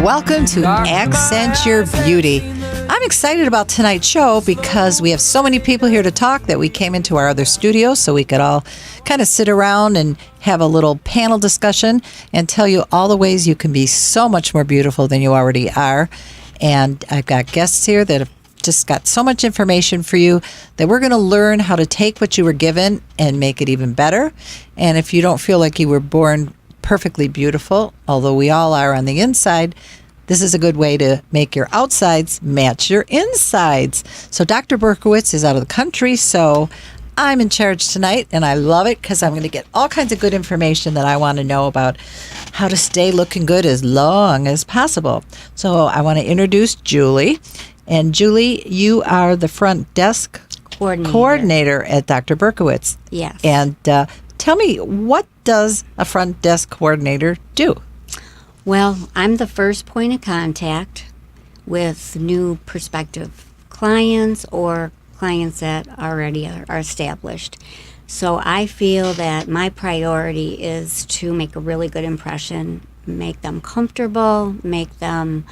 Welcome to Accent Your Beauty. I'm excited about tonight's show because we have so many people here to talk that we came into our other studio so we could all kind of sit around and have a little panel discussion and tell you all the ways you can be so much more beautiful than you already are. And I've got guests here that have just got so much information for you that we're going to learn how to take what you were given and make it even better. And if you don't feel like you were born perfectly beautiful, although we all are on the inside, this is a good way to make your outsides match your insides. So Dr. Berkowitz is out of the country, so I'm in charge tonight, and I love it because I'm going to get all kinds of good information that I want to know about how to stay looking good as long as possible. So I want to introduce Julie. And Julie, you are the front desk coordinator at Dr. Berkowitz. Yes. And tell me, what does a front desk coordinator do? Well, I'm the first point of contact with new prospective clients or clients that already are established. So I feel that my priority is to make a really good impression, make them comfortable, make them,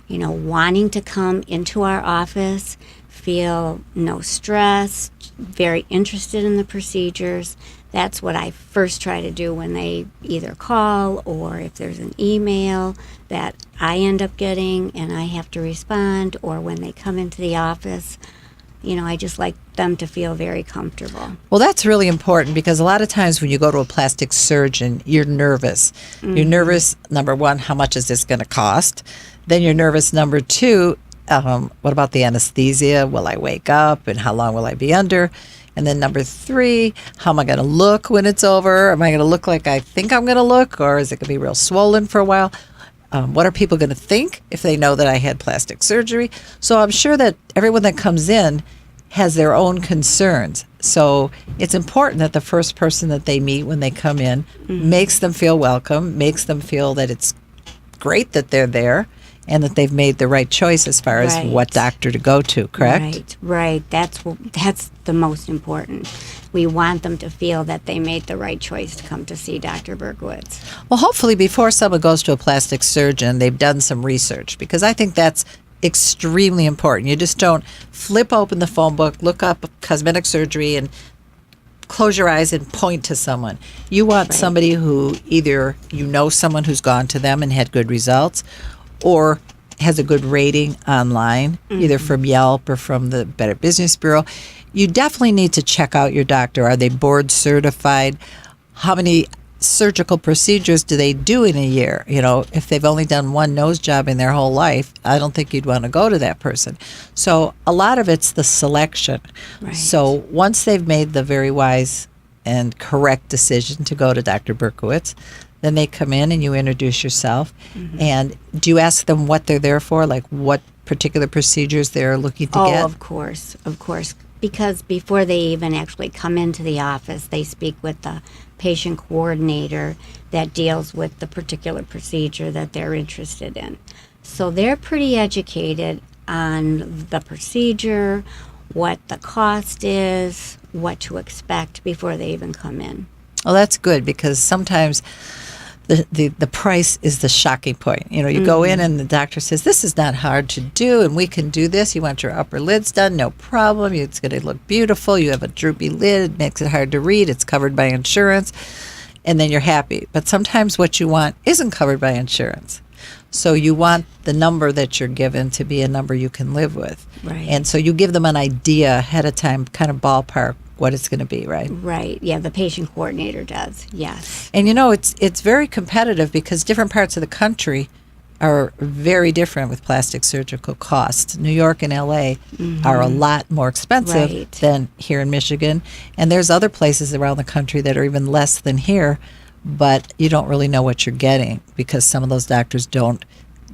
wanting to come into our office, feel no stress, very interested in the procedures. That's what I first try to do when they either call or if there's an email that I end up getting and I have to respond, or when they come into the office. I just like them to feel very comfortable. Well, that's really important because a lot of times when you go to a plastic surgeon, you're nervous. Mm-hmm. You're nervous, number one, how much is this going to cost? Then you're nervous, number two, what about the anesthesia? Will I wake up and how long will I be under? And then number three, how am I going to look when it's over? Am I going to look like I think I'm going to look, or is it going to be real swollen for a while? What are people going to think if they know that I had plastic surgery? So I'm sure that everyone that comes in has their own concerns. So it's important that the first person that they meet when they come in makes them feel welcome, makes them feel that it's great that they're there, and that they've made the right choice as far as what doctor to go to, correct? Right. That's the most important. We want them to feel that they made the right choice to come to see Dr. Berkowitz. Well, hopefully before someone goes to a plastic surgeon, they've done some research, because I think that's extremely important. You just don't flip open the phone book, look up cosmetic surgery, and close your eyes and point to someone. You want somebody who either someone who's gone to them and had good results, or has a good rating online, either from Yelp or from the Better Business Bureau. You definitely need to check out your doctor. Are they board certified? How many surgical procedures do they do in a year? If they've only done one nose job in their whole life, I don't think you'd want to go to that person. So a lot of it's the selection. Right. So once they've made the very wise and correct decision to go to Dr. Berkowitz, then they come in and you introduce yourself. And do you ask them what they're there for, like what particular procedures they're looking to get? Oh, of course. Because before they even actually come into the office, they speak with the patient coordinator that deals with the particular procedure that they're interested in. So they're pretty educated on the procedure, what the cost is, what to expect before they even come in. Well, that's good, because sometimes the price is the shocking point. You go in and the doctor says, this is not hard to do and we can do this. You want your upper lids done, no problem. It's going to look beautiful. You have a droopy lid. It makes it hard to read. It's covered by insurance. And then you're happy. But sometimes what you want isn't covered by insurance. So you want the number that you're given to be a number you can live with. Right. And so you give them an idea ahead of time, kind of ballpark what it's going to be, right? Right. Yeah, the patient coordinator does. Yes. And it's very competitive because different parts of the country are very different with plastic surgical costs. New York and LA are a lot more expensive than here in Michigan, and there's other places around the country that are even less than here, but you don't really know what you're getting because some of those doctors don't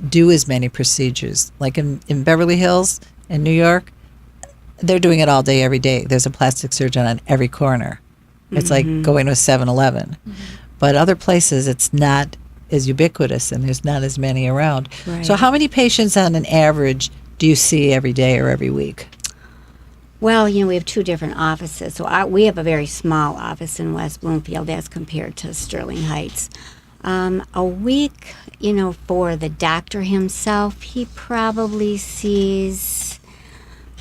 do as many procedures. Like in Beverly Hills in New York, they're doing it all day, every day. There's a plastic surgeon on every corner. It's like going to a 7-Eleven. But other places, it's not as ubiquitous and there's not as many around. Right. So how many patients on an average do you see every day or every week? Well, we have two different offices. So we have a very small office in West Bloomfield as compared to Sterling Heights. A week, for the doctor himself, he probably sees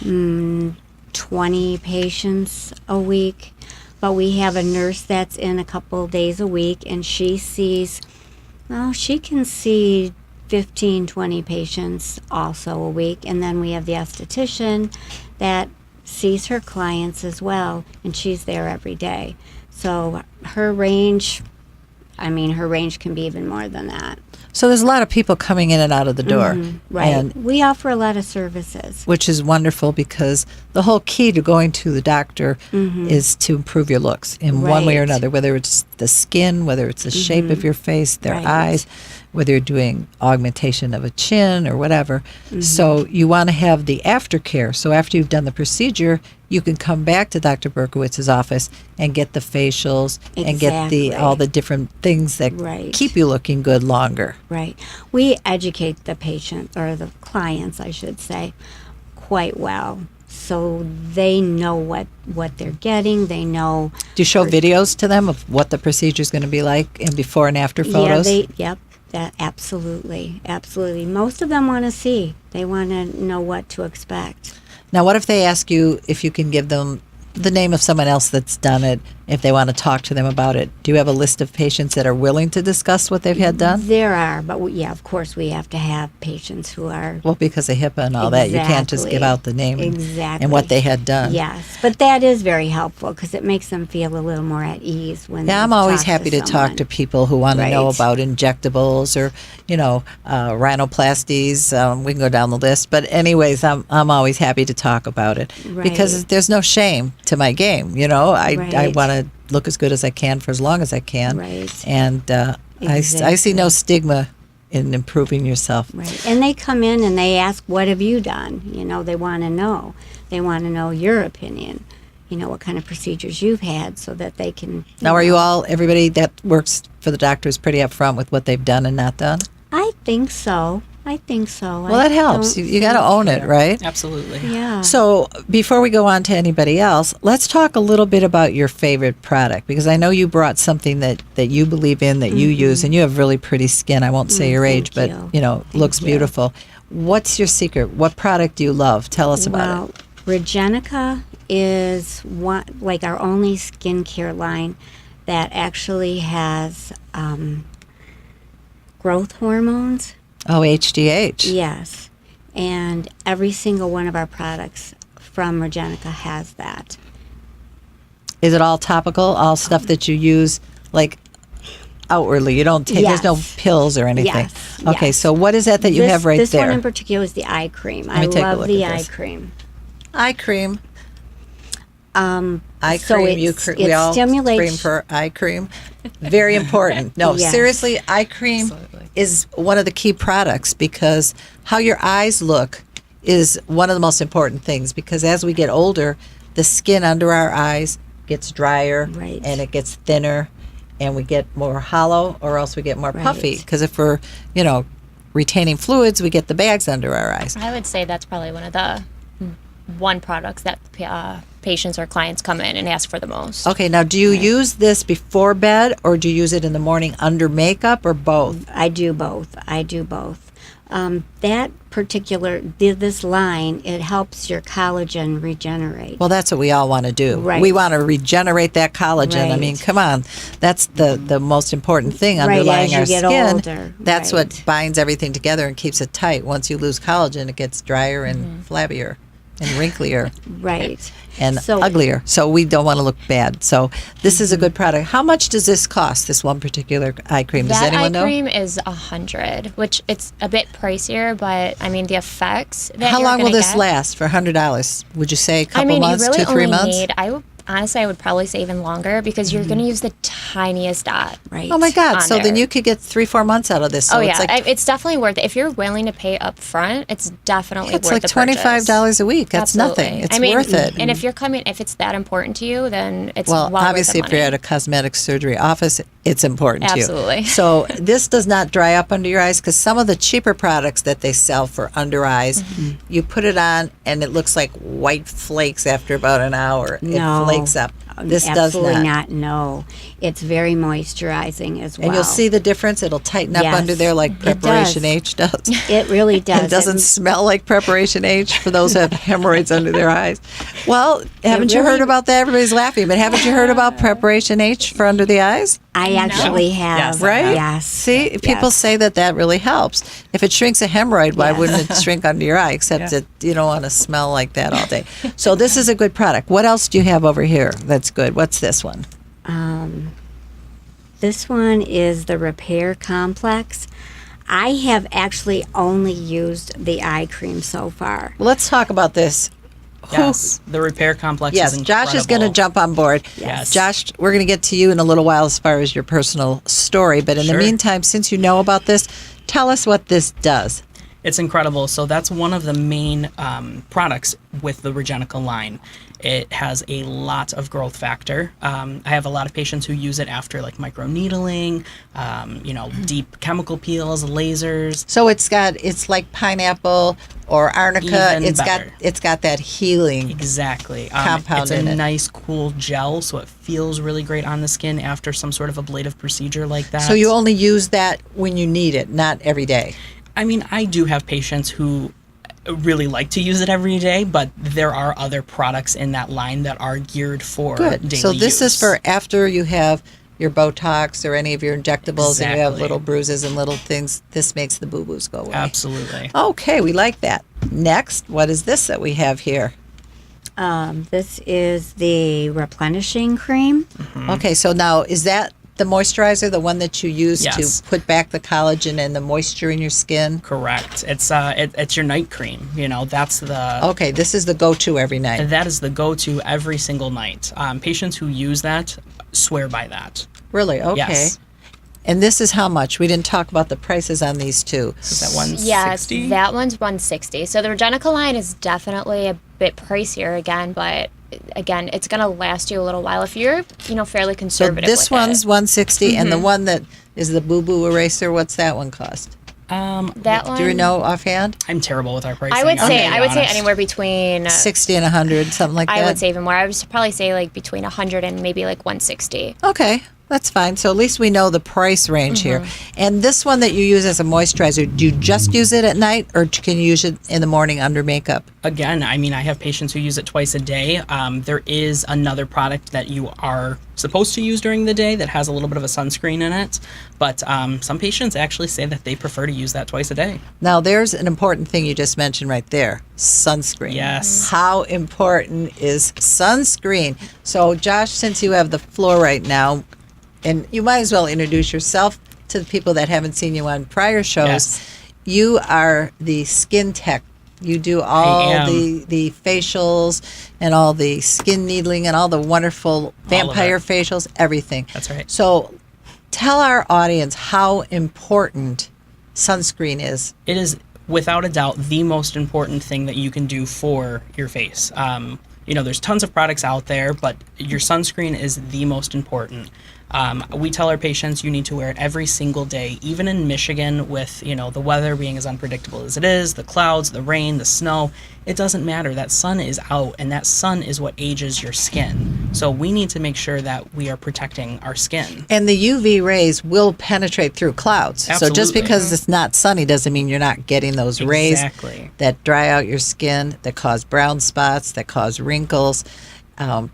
20 patients a week. But we have a nurse that's in a couple days a week, and she sees, she can see 15, 20 patients also a week. And then we have the esthetician that sees her clients as well, and she's there every day. So her range can be even more than that. So there's a lot of people coming in and out of the door. Right. And we offer a lot of services. which is wonderful, because the whole key to going to the doctor is to improve your looks in one way or Right. another, whether it's the skin, whether it's the shape of your face, their Right. eyes, whether you're doing augmentation of a chin or whatever. So you want to have the aftercare. So after you've done the procedure, you can come back to Dr. Berkowitz's office and get the facials and get all the different things that Right. keep you looking good longer. Right. We educate the patient, or the clients, I should say, quite well. So they know what they're getting. They know. Do you show videos to them of what the procedure is going to be like in before and after photos? Yep. That absolutely. Most of them want to see. They want to know what to expect. Now, what if they ask you if you can give them the name of someone else that's done it, if they want to talk to them about it? Do you have a list of patients that are willing to discuss what they've had done? There are, but of course we have to have patients who are. Well, because of HIPAA and all that, you can't just give out the name and what they had done. Yes, but that is very helpful, because it makes them feel a little more at ease when. Yeah, they I'm always talk happy to talk someone. to people who want to know Right. about injectables or, rhinoplasties. We can go down the list. But anyways, I'm always happy to talk about it because Right. there's no shame to my game. I Right. want to look as good as I can for as long as I can. Right. And I see no stigma in improving yourself. Right. And they come in and they ask, what have you done? They want to know. They want to know your opinion, what kind of procedures you've had, so that they can. Now, are you everybody that works for the doctor is pretty upfront with what they've done and not done? I think so. Well, that helps. You got to own it, right? Absolutely. Yeah. So before we go on to anybody else, let's talk a little bit about your favorite product, because I know you brought something that you believe in, that you use, and you have really pretty skin. I won't say your age, but, looks beautiful. What's your secret? What product do you love? Tell us about it. Regenica is our only skincare line that actually has growth hormones. Oh, HDH. Yes. And every single one of our products from Regenica has that. Is it all topical? All stuff that you use, like, outwardly? You don't take, Yes. there's no pills or anything? Yes. Okay, Yes. so what is that you have right this there? This one in particular is the eye cream. Let me take a love look the at eye this. cream. Eye cream. Eye So cream. it We all stimulates- scream for eye cream. Very important. No, Yes. seriously, eye cream Absolutely. is one of the key products, because how your eyes look is one of the most important things, because as we get older, the skin under our eyes gets drier Right. and it gets thinner, and we get more hollow, or else we get more puffy, Right. because if we're, retaining fluids, we get the bags under our eyes. I would say that's probably one of the products that patients or clients come in and ask for the most. Okay, now do you use this before bed, or do you use it in the morning under makeup, or both? I do both. That particular, this line, it helps your collagen regenerate. Well, that's what we all want to do. Right. We want to regenerate that collagen. I Right. mean, come on. That's the most important thing Right, underlying as you our get skin. older. That's Right. what binds everything together and keeps it tight. Once you lose collagen, it gets drier and flabbier and wrinklier Right. and So- uglier. So we don't want to look bad. So this is a good product. How much does this cost, this one particular eye cream? Does That eye anyone know? cream is $100, which it's a bit pricier, but I mean the effects that How you're long will gonna this get, last for $100? Would you say a couple I mean, months, you really 2-3 only months? need. Honestly, I would probably say even longer, because you're going to use the tiniest dot. Right. Oh my God! on So then there. you could get 3-4 months out of this. So Oh it's yeah, like it's definitely worth it if you're willing to pay up front. It's definitely it's worth like the purchase. $25 a week. That's Absolutely. nothing. It's I mean, worth it. And if it's that important to you, then it's Well, well obviously, worth if the you're money. at a cosmetic surgery office, it's important to you. Absolutely. So this does not dry up under your eyes, because some of the cheaper products that they sell for under eyes, you put it on and it looks like white flakes after about an hour. No. It flakes up. This does absolutely not. No, it's very moisturizing as well. And you'll see the difference. It'll tighten up Yes, under there like it Preparation does. H does. It really does. It doesn't smell like Preparation H for those who have hemorrhoids under their eyes. Well, haven't you really- heard about that? Everybody's laughing, but haven't you heard about Preparation H for under the eyes? I actually have. Yes, I Right? have. Yes. See, people Yes. say that really helps. If it shrinks a hemorrhoid, why Yes. wouldn't it shrink under your eye? Except Yeah. that you don't want to smell like that all day. So this is a good product. What else do you have over here that's good? What's this one? This one is the Repair Complex. I have actually only used the eye cream so far. Well, let's talk about this. Yes, the Repair Complex Yes, is Josh is going to incredible. jump on board. Yes. Josh, we're going to get to you in a little while as far as your personal story. But in the Sure. meantime, since you know about this, tell us what this does. It's incredible. So that's one of the main products with the Regenica line. It has a lot of growth factor. I have a lot of patients who use it after like microneedling, deep chemical peels, lasers. So it's like pineapple or arnica. Even better. It's got that healing. Exactly. Compound it's in a it. nice, cool gel, so it feels really great on the skin after some sort of ablative procedure like that. So you only use that when you need it, not every day. I mean, I do have patients who really like to use it every day, but there are other products in that line that are geared for Good. daily So this is use. for after you have your Botox or any of your injectables and you have Exactly. little bruises and little things. This makes the boo-boos go away. Absolutely. Okay, we like that. Next, what is this that we have here? This is the replenishing cream. Okay, so now is that the moisturizer, the one that you use Yes. to put back the collagen and the moisture in your skin? Correct. It's it's your night cream. That's the Okay, this is the go-to every night. that is the go-to every single night. Patients who use that swear by that. Really? Okay. Yes. And this is how much? We didn't talk about the prices on these two. Is that 160? Yes, that one's 160. So the Regenica line is definitely a bit pricier again, but again, it's going to last you a little while if you're, fairly So conservative. this with one's it. 160 and the one that is the boo-boo eraser, what's that one cost? That one. Do you know offhand? I'm terrible with our pricing. I would I'm say gonna be honest. anywhere between 60 and 100, something like that? I would say even more. I would probably say like between 100 and maybe like 160. Okay, that's fine. So at least we know the price range here. Mm-hmm. And this one that you use as a moisturizer, do you just use it at night or can you use it in the morning under makeup? Again, I mean, I have patients who use it twice a day. There is another product that you are supposed to use during the day that has a little bit of a sunscreen in it, but some patients actually say that they prefer to use that twice a day. Now, there's an important thing you just mentioned right there, sunscreen. Yes. How important is sunscreen? So, Josh, since you have the floor right now, and you might as well introduce yourself to the people that haven't seen you on prior shows. Yes. You are the skin tech. You do all am. the facials and all the skin needling and all the wonderful vampire it. facials, everything. That's right. So, tell our audience how important sunscreen is. It is without a doubt the most important thing that you can do for your face. There's tons of products out there, but your sunscreen is the most important. We tell our patients you need to wear it every single day, even in Michigan with, the weather being as unpredictable as it is, the clouds, the rain, the snow. It doesn't matter. That sun is out, and that sun is what ages your skin. So we need to make sure that we are protecting our skin. And the UV rays will penetrate through clouds. So just Absolutely. because it's not sunny doesn't mean you're not getting those rays Exactly. that dry out your skin, that cause brown spots, that cause wrinkles.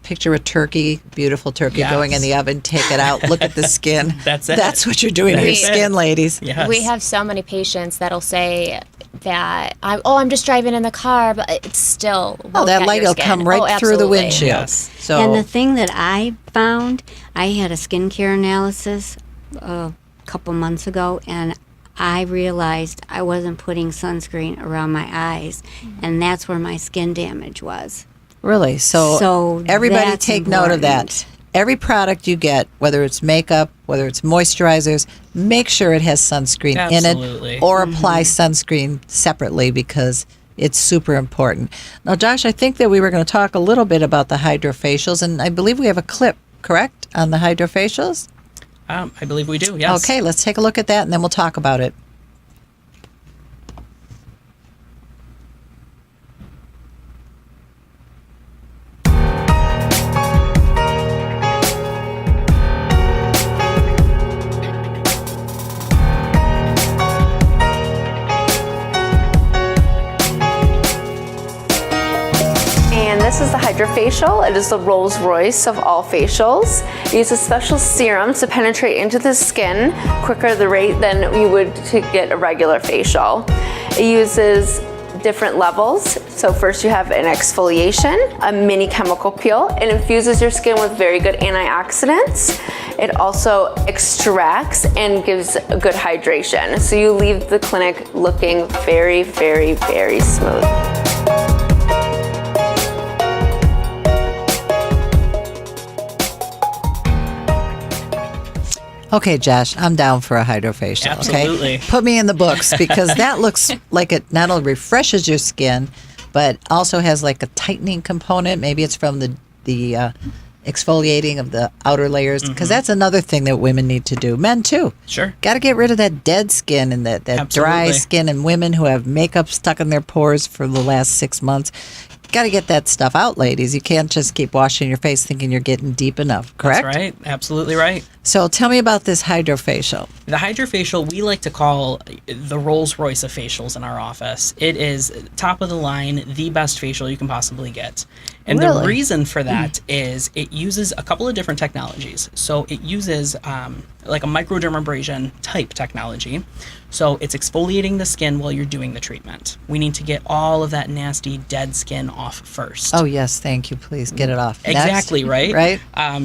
Picture a turkey, beautiful turkey Yes. going in the oven, take it out, look at the skin. That's it. That's what you're doing to your That's it. skin, ladies. Yes. We have so many patients that'll say that I'm just driving in the car, but it's still Oh, that light will come right through the absolutely. windshield. Yes. So And the thing that I found, I had a skincare analysis a couple months ago, and I realized I wasn't putting sunscreen around my eyes, and that's where my skin damage was. really, so everybody that's take note of that. important. Every product you get, whether it's makeup, whether it's moisturizers, make sure it has sunscreen in Absolutely. it or apply sunscreen separately because it's super important. Now, Josh, I think that we were going to talk a little bit about the hydrofacials, and I believe we have a clip, correct, on the hydrofacials? I believe we do, yes. Okay, let's take a look at that and then we'll talk about it. hydrofacial. It is the Rolls Royce of all facials. It uses special serum to penetrate into the skin quicker at the rate than you would to get a regular facial. It uses different levels. So first you have an exfoliation, a mini chemical peel. It infuses your skin with very good antioxidants. It also extracts and gives a good hydration. So you leave the clinic looking very, very, very smooth. Okay, Josh, I'm down for a hydrofacial. Absolutely. Okay? Put me in the books because that looks like it not only refreshes your skin, but also has like a tightening component. Maybe it's from the exfoliating of the outer layers, because that's another thing that women need to do. Men too. Sure. Got to get rid of that dead skin and that dry Absolutely. skin, and women who have makeup stuck in their pores for the last 6 months. Got to get that stuff out, ladies. You can't just keep washing your face thinking you're getting deep enough, correct? That's right. Absolutely right. So tell me about this hydrofacial. The hydrofacial, we like to call the Rolls Royce of facials in our office. It is top of the line, the best facial you can possibly get. And Really? the reason for that is it uses a couple of different technologies. So it uses like a microdermabrasion type technology. So it's exfoliating the skin while you're doing the treatment. We need to get all of that nasty dead skin off first. Oh, yes. Thank you. Please get it off. Next. Exactly, right? Right.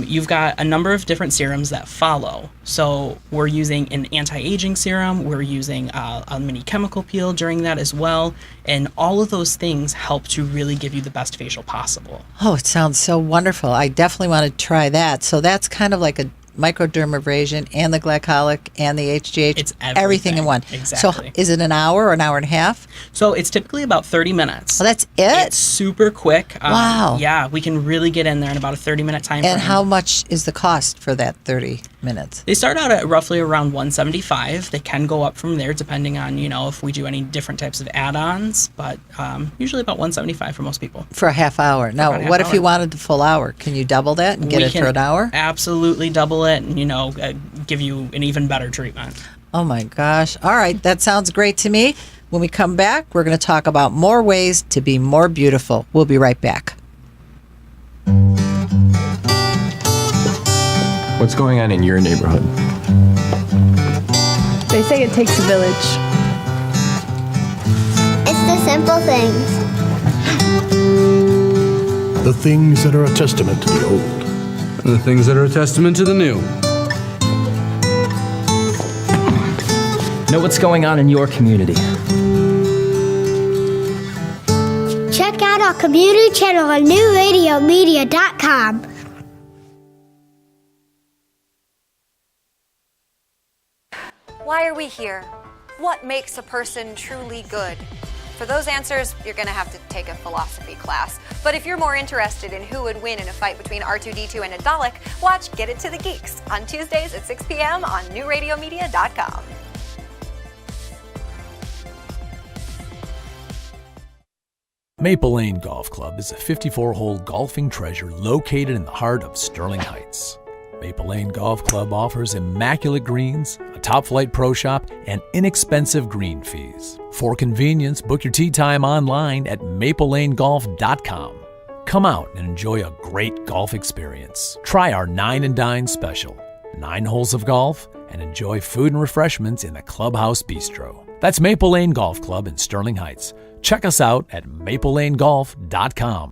You've got a number of different serums that follow. So we're using an anti-aging serum. We're using a mini chemical peel during that as well. And all of those things help to really give you the best facial possible. Oh, it sounds so wonderful. I definitely want to try that. So that's kind of like a microdermabrasion and the glycolic and the HGH. It's everything in one. Exactly. So is it an hour or an hour and a half? So it's typically about 30 minutes. Oh, that's it? It's super quick. Wow. Yeah, we can really get in there in about a 30-minute time frame. And how much is the cost for that 30 minutes? They start out at roughly around $175. They can go up from there depending on, if we do any different types of add-ons, but usually about $175 for most people. For a half hour. about Now, a half what if you hour. wanted the full hour? Can you double that and get We it can for an hour? Absolutely double it and, give you an even better treatment. Oh my gosh. All right. That sounds great to me. When we come back, we're going to talk about more ways to be more beautiful. We'll be right back. What's going on in your neighborhood? They say it takes a village. It's the simple things. The things that are a testament to the old. And the things that are a testament to the new. Know what's going on in your community. Check out our community channel on newradiomedia.com. Why are we here? What makes a person truly good? For those answers, you're going to have to take a philosophy class. But if you're more interested in who would win in a fight between R2-D2 and a Dalek, watch Get It to the Geeks on Tuesdays at 6 p.m. on newradiomedia.com. Maple Lane Golf Club is a 54-hole golfing treasure located in the heart of Sterling Heights. Maple Lane Golf Club offers immaculate greens, a top-flight pro shop, and inexpensive green fees. For convenience, book your tee time online at maplelanegolf.com. Come out and enjoy a great golf experience. Try our 9 and Dine special, 9 holes of golf, and enjoy food and refreshments in the Clubhouse Bistro. That's Maple Lane Golf Club in Sterling Heights. Check us out at maplelanegolf.com.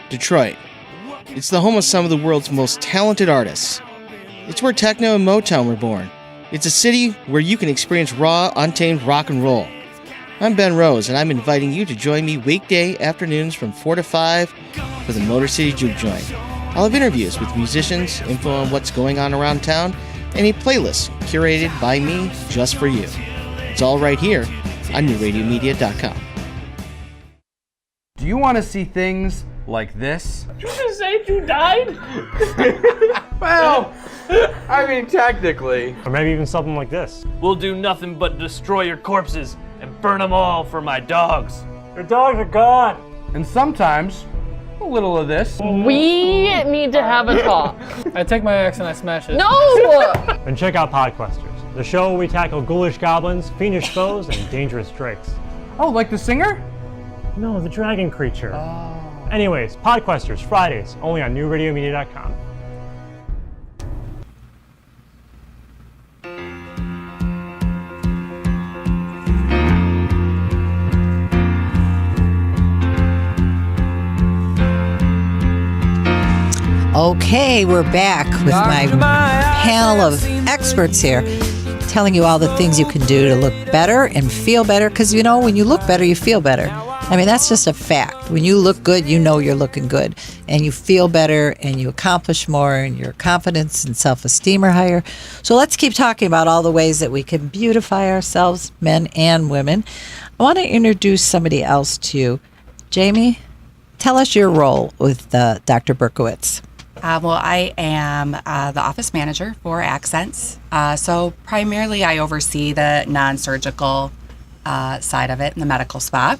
Detroit. It's the home of some of the world's most talented artists. It's where techno and Motown were born. It's a city where you can experience raw, untamed rock and roll. I'm Ben Rose, and I'm inviting you to join me weekday afternoons from 4 to 5 for the Motor City Juke Joint. I'll have interviews with musicians, info on what's going on around town, and a playlist curated by me just for you. It's all right here on newradiomedia.com. Do you want to see things like this? Did you just say you died? Well, I mean, technically. Or maybe even something like this. We'll do nothing but destroy your corpses and burn them all for my dogs. Your dogs are gone. And sometimes, a little of this. We need to have a talk. I take my axe and I smash it. No! And check out Podquesters, the show where we tackle ghoulish goblins, fiendish foes, and dangerous drakes. Oh, like the singer? No, the dragon creature. Anyways, Podquesters, Fridays, only on newradiomedia.com. Okay, we're back with my panel of experts here, telling you all the things you can do to look better and feel better. Because, you know, when you look better, you feel better. I mean, that's just a fact. When you look good, you know you're looking good. And you feel better and you accomplish more and your confidence and self-esteem are higher. So let's keep talking about all the ways that we can beautify ourselves, men and women. I want to introduce somebody else to you. Jamie, tell us your role with Dr. Berkowitz. Well, I am the office manager for Accents. So primarily I oversee the non-surgical side of it in the medical spa.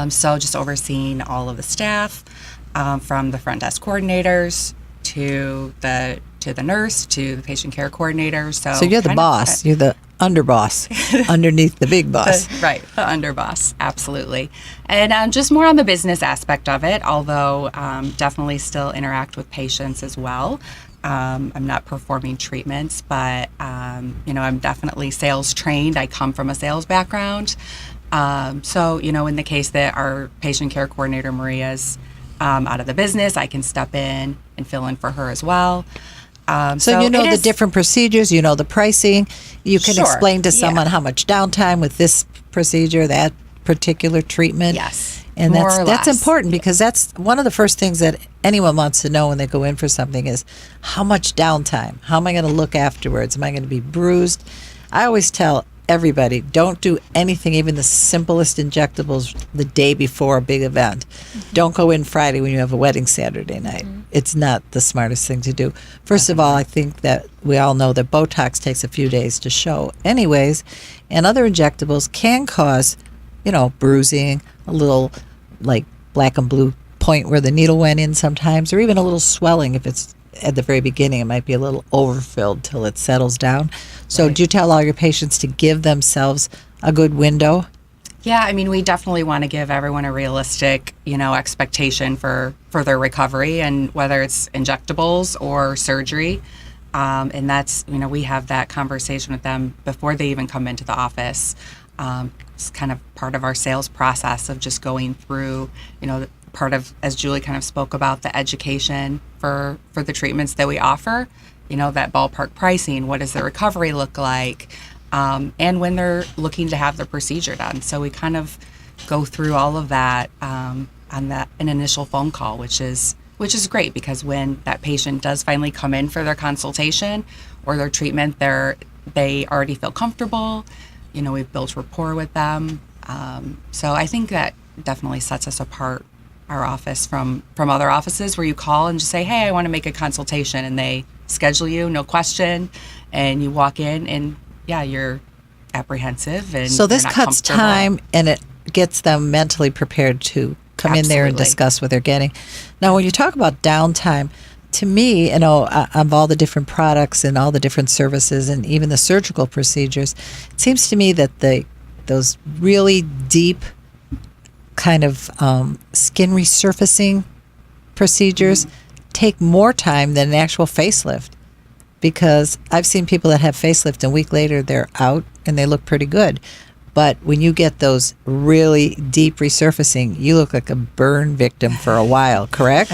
So just overseeing all of the staff, from the front desk coordinators to the nurse to the patient care coordinator. So you're the boss. You're the underboss underneath the big boss. Right, the underboss, absolutely. And just more on the business aspect of it, although definitely still interact with patients as well. I'm not performing treatments, but I'm definitely sales trained. I come from a sales background. So, in the case that our patient care coordinator, Maria's out of the business, I can step in and fill in for her as well. So the different procedures, the pricing. You can explain to someone how much downtime with this procedure, that particular treatment. Yes. And that's important because that's one of the first things that anyone wants to know when they go in for something is how much downtime? How am I going to look afterwards? Am I going to be bruised? I always tell everybody, don't do anything, even the simplest injectables, the day before a big event. Mm-hmm. Don't go in Friday when you have a wedding Saturday night. Mm-hmm. It's not the smartest thing to do. First of all, I think that we all know that Botox takes a few days to show anyways, and other injectables can cause, bruising, a little like black and blue point where the needle went in sometimes, or even a little swelling if it's at the very beginning. It might be a little overfilled till it settles down. So do you tell all your patients to give themselves a good window? Yeah, we definitely want to give everyone a realistic, expectation for their recovery, and whether it's injectables or surgery. And that's, we have that conversation with them before they even come into the office. It's kind of part of our sales process of just going through, part of, as Julie kind of spoke about, the education for the treatments that we offer, that ballpark pricing, what does the recovery look like, and when they're looking to have the procedure done. So we kind of go through all of that on an initial phone call, which is great, because when that patient does finally come in for their consultation or their treatment, they already feel comfortable. We've built rapport with them. So I think that definitely sets us apart, our office, from other offices where you call and just say, hey, I want to make a consultation, and they schedule you, no question, and you walk in and you're apprehensive, and so this cuts time and it gets them mentally prepared to come in there and discuss what they're getting. Now, when you talk about downtime, to me, of all the different products and all the different services and even the surgical procedures, it seems to me that those really deep kind of skin resurfacing procedures take more time than an actual facelift, because I've seen people that have facelift and a week later they're out and they look pretty good. But when you get those really deep resurfacing, you look like a burn victim for a while, correct?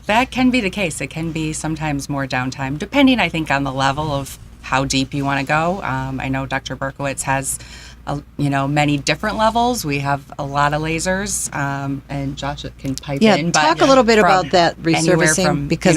That can be the case. It can be sometimes more downtime, depending, I think, on the level of how deep you want to go. I know Dr. Berkowitz has many different levels. We have a lot of lasers, and Josh can pipe in. But talk a little bit about that resurfacing, from, because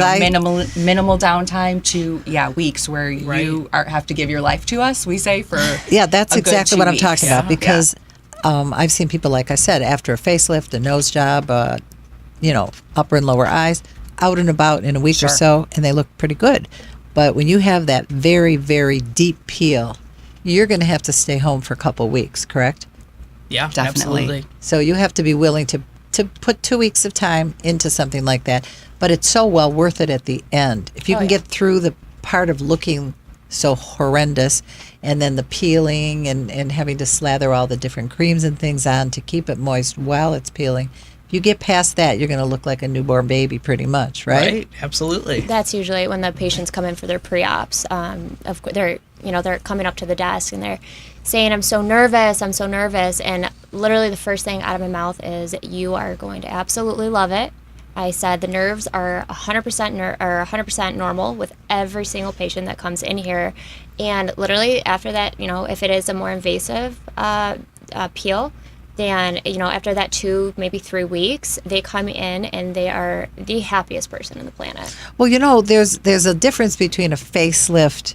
minimal downtime to weeks where you have to give your life to us. We say for that's exactly what I'm talking about, because I've seen people, like I said, after a facelift, a nose job, upper and lower eyes, out and about in a week or so, and they look pretty good. But when you have that very, very deep peel, you're going to have to stay home for a couple weeks, correct? Yeah, definitely. Absolutely. So you have to be willing to put 2 weeks of time into something like that. But it's so well worth it at the end. If you can get through the part of looking so horrendous, and then the peeling and having to slather all the different creams and things on to keep it moist while it's peeling. If you get past that, you're going to look like a newborn baby pretty much, right? Absolutely. That's usually when the patients come in for their pre-ops. Of course, they're coming up to the desk and they're saying, I'm so nervous, and literally the first thing out of my mouth is, you are going to absolutely love it. I said the nerves are 100% normal with every single patient that comes in here, and literally after that, if it is a more invasive peel, then after that 2, maybe 3 weeks, they come in and they are the happiest person on the planet. Well, there's a difference between a facelift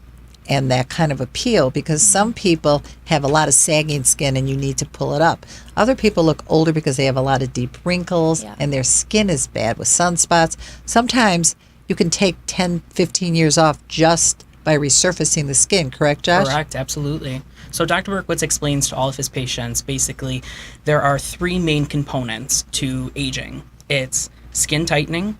and that kind of a peel, because some people have a lot of sagging skin and you need to pull it up. Other people look older because they have a lot of deep wrinkles and their skin is bad with sunspots. Sometimes you can take 10, 15 years off just by resurfacing the skin, correct, Josh? Correct, absolutely. So Dr. Berkowitz explains to all of his patients, basically, there are 3 main components to aging. It's skin tightening,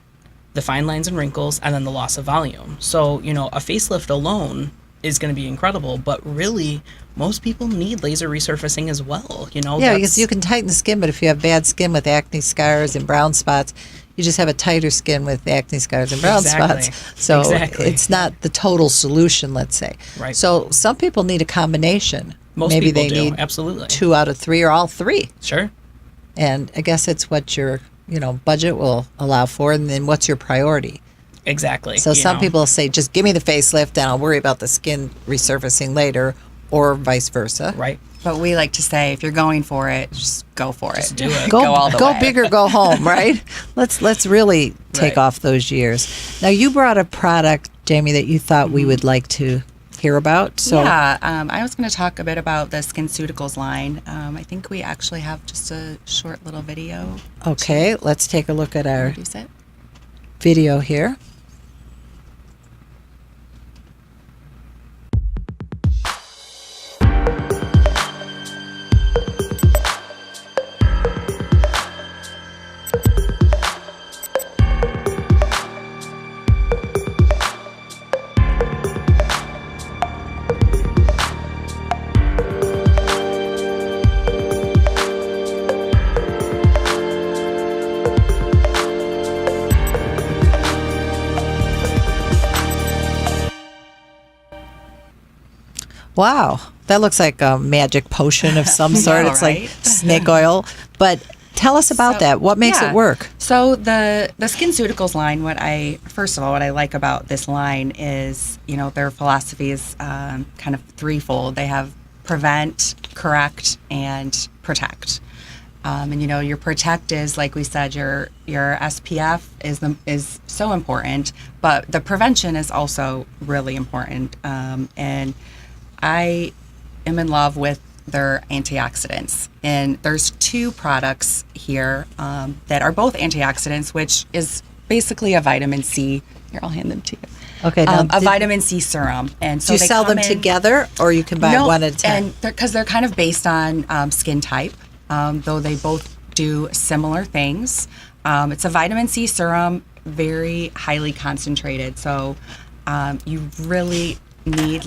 the fine lines and wrinkles, and then the loss of volume. So, a facelift alone is going to be incredible, but really, most people need laser resurfacing as well. Yeah, because you can tighten the skin, but if you have bad skin with acne scars and brown spots, you just have a tighter skin with acne scars and brown spots. So it's not the total solution, let's say. Right. So some people need a combination. Most Maybe people they do, need absolutely. 2 out of 3 or all 3. Sure. And I guess it's what your budget will allow for, and then what's your priority. Exactly. So some people say, just give me the facelift and I'll worry about the skin resurfacing later, or vice versa. Right. But we like to say, if you're going for it, just go for it. Do it. Go all the go way. big or go home, right? Let's really take off those years. Now, you brought a product, Jamie, that you thought we would like to hear about. So I was going to talk a bit about the SkinCeuticals line. I think we actually have just a short little video. Okay, let's take a look at our Introduce it. video here. Wow, that looks like a magic potion of some sort. It's right? like snake oil. But tell us about that. What makes it work? So the SkinCeuticals line, what I like about this line is, their philosophy is kind of threefold. They have prevent, correct, and protect. And your protect is, like we said, your SPF is so important, but the prevention is also really important. And I am in love with their antioxidants, and there's 2 products here that are both antioxidants, which is basically a vitamin C. Here, I'll hand them to you. Okay, a vitamin C serum, and so do you sell them together, or you can buy one at a time? And because they're kind of based on skin type, though they both do similar things. It's a vitamin C serum, very highly concentrated, so you really need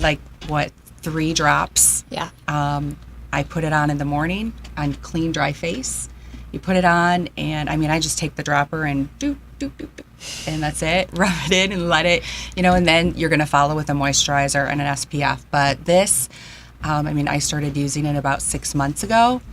3 drops. Yeah. I put it on in the morning on clean, dry face. You put it on, and I just take the dropper and doop, doop, doop, doop, and that's it. Rub it in and let it, and then you're going to follow with a moisturizer and an SPF. But this, I started using it about 6 months ago.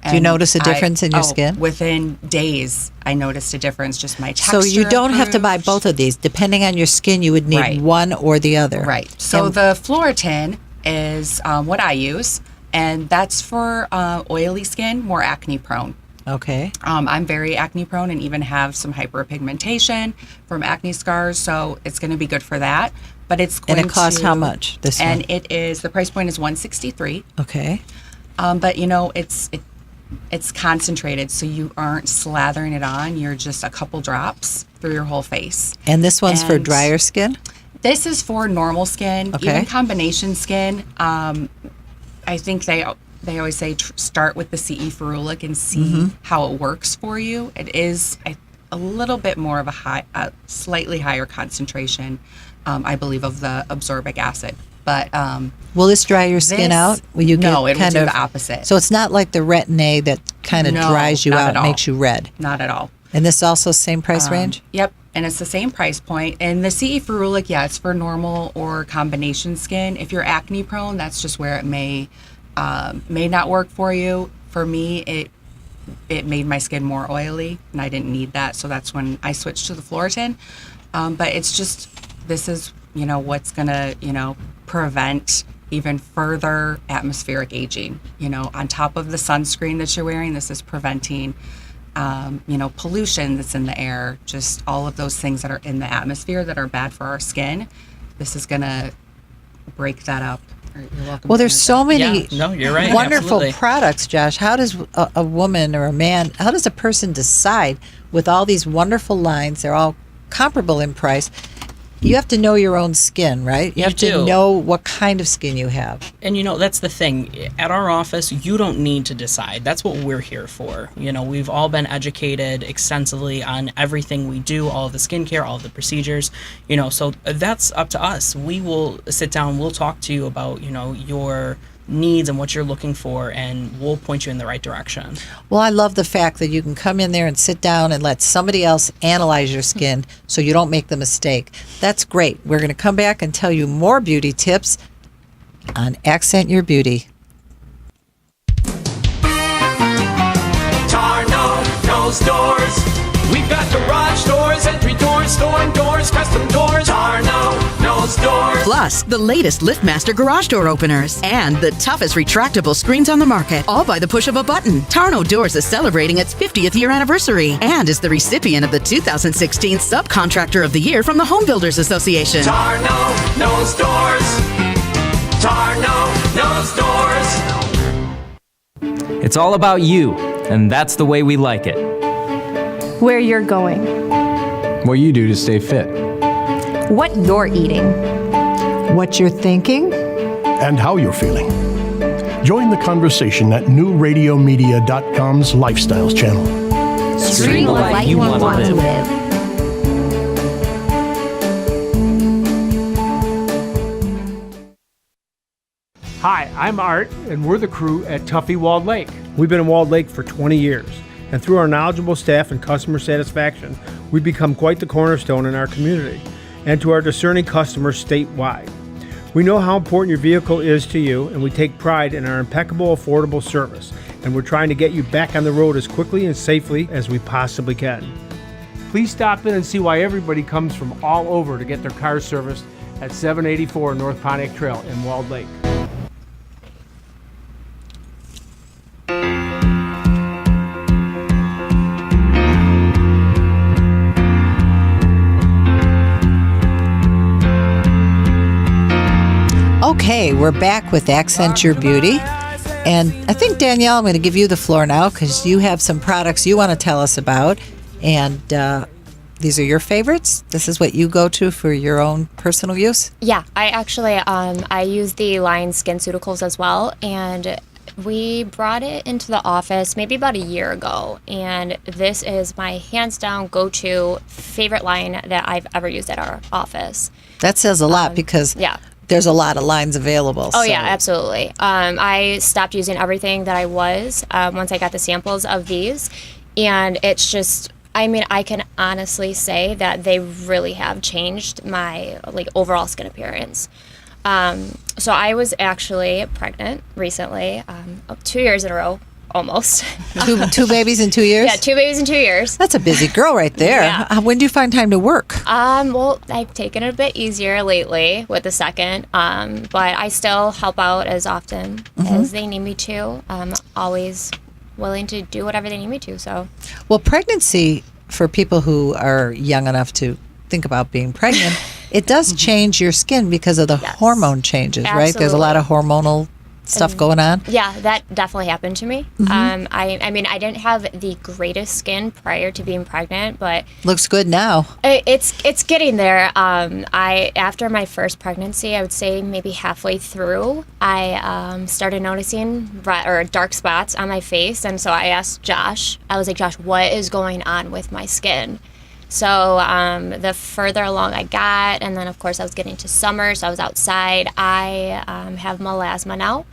Do you notice a difference in your skin? Within days, I noticed a difference, just my texture. So you don't have to buy both of these. Depending on your skin, you would need one or the other. Right. So the Floritin is what I use, and that's for oily skin, more acne prone. Okay. I'm very acne prone and even have some hyperpigmentation from acne scars, so it's going to be good for that. But it's going to... And it costs how much, this one? And the price point is $163. Okay. But it's concentrated, so you aren't slathering it on. You're just a couple drops through your whole face. And this one's for drier skin? This is for normal skin, even combination skin. I think they always say start with the CE ferulic and see how it works for you. It is a little bit more of a slightly higher concentration, I believe, of the absorbic acid. But will this dry your skin out? Will you no, it will kind do of the opposite. So it's not like the Retin-A that kind of No, dries you not out, at all. makes you red. Not at all. And this also same price range? Yep, and it's the same price point. And the CE ferulic, yeah, it's for normal or combination skin. If you're acne prone, that's just where it may not work for you. For me, it made my skin more oily, and I didn't need that, so that's when I switched to the Floritin. But it's just, this is, what's gonna, prevent even further atmospheric aging. On top of the sunscreen that you're wearing, this is preventing pollution that's in the air, just all of those things that are in the atmosphere that are bad for our skin. This is going to break that up. You're welcome. Well, there's so many No, you're right. wonderful Absolutely. products, Josh. How does a woman or a man, how does a person decide with all these wonderful lines? They're all comparable in price. You have to know your own skin, right? You have to do. know what kind of skin you have. And that's the thing. At our office, you don't need to decide. That's what we're here for. We've all been educated extensively on everything we do, all of the skincare, all of the procedures. So that's up to us. We will sit down, we'll talk to you about, your needs and what you're looking for, and we'll point you in the right direction. Well, I love the fact that you can come in there and sit down and let somebody else analyze your skin so you don't make the mistake. That's great. We're going to come back and tell you more beauty tips on Accent Your Beauty. Tarno knows doors. We've got garage doors, entry doors, storm doors, custom doors. Tarno knows doors. Plus, the latest LiftMaster garage door openers and the toughest retractable screens on the market, all by the push of a button. Tarno Doors is celebrating its 50th year anniversary and is the recipient of the 2016 Subcontractor of the Year from the Home Builders Association. Tarno knows doors. Tarno knows doors. It's all about you, and that's the way we like it. Where you're going, What you do to stay fit. what you're eating, what you're thinking, and how you're feeling. Join the conversation at newradiomedia.com's Lifestyles channel. stream the life you want to live. Hi, I'm Art, and we're the crew at Tuffy Walled Lake. We've been in Walled Lake for 20 years, and through our knowledgeable staff and customer satisfaction, we've become quite the cornerstone in our community and to our discerning customers statewide. We know how important your vehicle is to you, and we take pride in our impeccable, affordable service, and we're trying to get you back on the road as quickly and safely as we possibly can. Please stop in and see why everybody comes from all over to get their cars serviced at 784 North Pontiac Trail in Walled Lake. Okay, we're back with Accent Your Beauty. And I think, Danielle, I'm going to give you the floor now because you have some products you want to tell us about. And these are your favorites? This is what you go to for your own personal use? Yeah, I actually, I use the line SkinCeuticals as well. And we brought it into the office maybe about a year ago. And this is my hands down go-to favorite line that I've ever used at our office. That says a lot because there's a lot of lines available. Oh, yeah, absolutely. I stopped using everything that I was once I got the samples of these. And it's just, I can honestly say that they really have changed my overall skin appearance. So I was actually pregnant recently, 2 years in a row, almost. Two babies in 2 years? Yeah, 2 babies in 2 years. That's a busy girl right there. Yeah. When do you find time to work? Well, I've taken it a bit easier lately with the second, but I still help out as often as they need me to. I'm always willing to do whatever they need me to. So, well, pregnancy, for people who are young enough to think about being pregnant, it does change your skin because of the hormone changes, right? There's a lot of hormonal stuff going on. Yeah, that definitely happened to me. I didn't have the greatest skin prior to being pregnant, but looks good now. It's getting there. After my first pregnancy, I would say maybe halfway through, I started noticing dark spots on my face, and so I asked Josh. I was like, Josh, what is going on with my skin? So the further along I got, and then of course I was getting to summer, so I was outside. I have melasma now.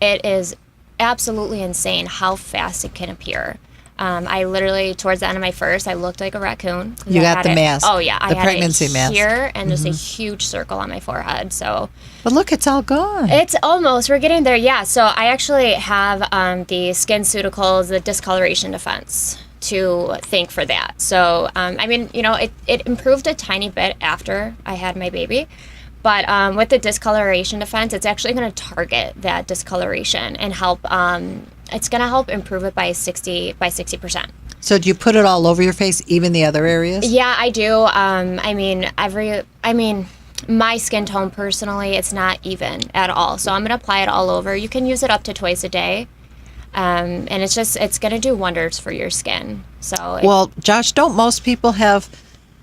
It is absolutely insane how fast it can appear. I literally, towards the end of my first, I looked like a raccoon. You got the mask. Oh yeah, the I pregnancy had it mask here and just a huge circle on my forehead. So, but look, it's all gone. It's almost. We're getting there. Yeah. So I actually have the SkinCeuticals, the discoloration defense, to thank for that. So I mean, you know, it improved a tiny bit after I had my baby. But with the discoloration defense, it's actually going to target that discoloration and help. It's going to help improve it by 60%. So do you put it all over your face, even the other areas? Yeah, I do. I mean, my skin tone personally, it's not even at all. So I'm going to apply it all over. You can use it up to twice a day. And it's going to do wonders for your skin. So well, Josh, don't most people have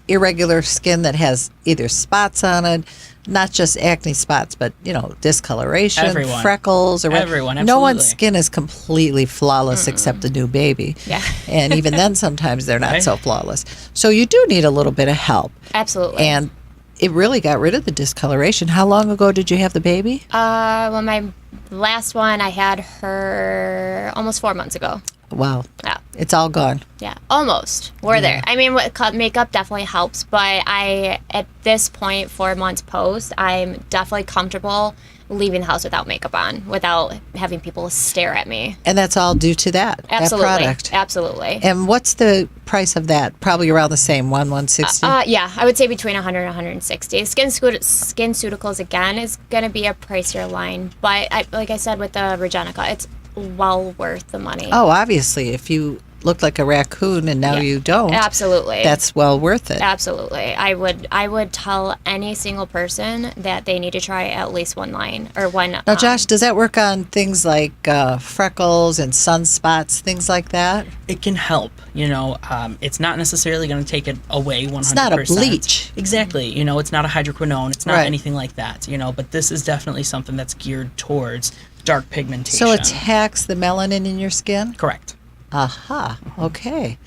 irregular skin that has either spots on it, not just acne spots, but, you know, discoloration, Everyone. freckles, or Everyone, no absolutely. one's skin is completely flawless except the new baby. Yeah. And even then, sometimes they're not Right. so flawless. So you do need a little bit of help. Absolutely. And it really got rid of the discoloration. How long ago did you have the baby? Well, my last one, I had her almost 4 months ago. Wow. Yeah. It's all gone. Yeah, almost. We're there. I mean, makeup definitely helps, but at this point, 4 months post, I'm definitely comfortable leaving the house without makeup on, without having people stare at me. And that's all due to that Absolutely. that product. Absolutely. And what's the price of that? Probably around the same, $160? Yeah, I would say between 100 and 160. SkinCeuticals, again, is going to be a pricier line, but like I said with the Regenica, it's well worth the money. Oh, obviously, if you look like a raccoon and now you don't, absolutely, that's well worth it. Absolutely, I would tell any single person that they need to try at least one line or one. Now, Josh, does that work on things like freckles and sunspots, things like that? It can help. You know, it's not necessarily going to take it away 100%. It's not a bleach. Exactly. You know, it's not a hydroquinone. It's not Right. anything like that. You know, but this is definitely something that's geared towards dark pigmentation. So it attacks the melanin in your skin? Correct. Aha. Okay.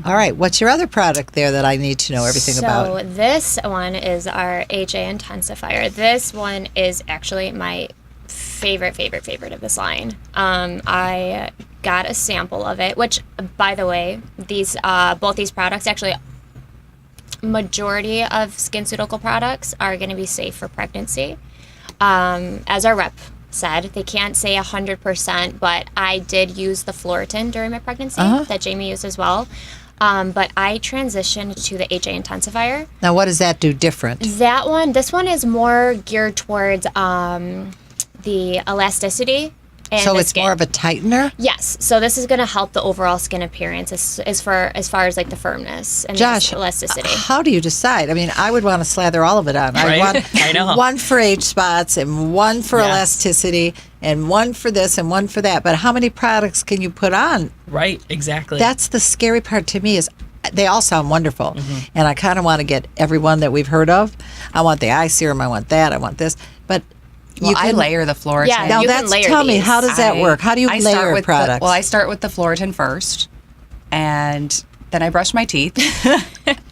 All right. What's your other product there that I need to know everything about? So this one is our HA Intensifier. This one is actually my favorite of this line. I got a sample of it, which, by the way, both these products, actually, majority of SkinCeutical products are going to be safe for pregnancy. As our rep said, they can't say 100%, but I did use the Floritin during my pregnancy that Jamie used as well. But I transitioned to the HA Intensifier. Now, what does that do different? This one is more geared towards the elasticity. And So the it's skin. more of a tightener? Yes. So this is going to help the overall skin appearance as far as like the firmness and Josh, the elasticity. How do you decide? I mean, I would want to slather all of it on. Right? I want I know. one for age spots and one for Yes. elasticity and one for this and one for that. But how many products can you put on? Right. Exactly. That's the scary part to me is they all sound wonderful. Mm-hmm. And I kind of want to get every one that we've heard of. I want the eye serum. I want that. I want this. But Well, I layer the Floritin. Yeah, now you can that's layer tell me, these. how does that work? How do you I layer start with products? I start with the Floritin first, and then I brush my teeth.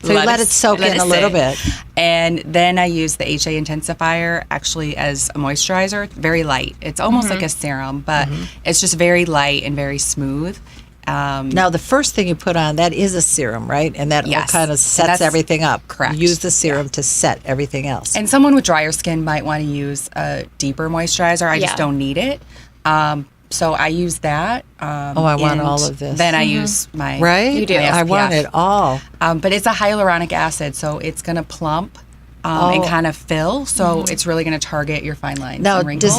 So you let it soak in a little bit. And then I use the HA Intensifier actually as a moisturizer. Very light. It's almost like a serum, but it's just very light and very smooth. Now, the first thing you put on, that is a serum, right? And that Yes. kind of sets That's everything up. correct. Use the serum to set everything else. And someone with drier skin might want to use a deeper moisturizer. I just don't need it. So I use that. I want and all of this. Then I use my Right? You do. my I want SPF. it all. But it's a hyaluronic acid, so it's going to plump and kind of fill. So it's really going to target your fine lines Now, and wrinkles.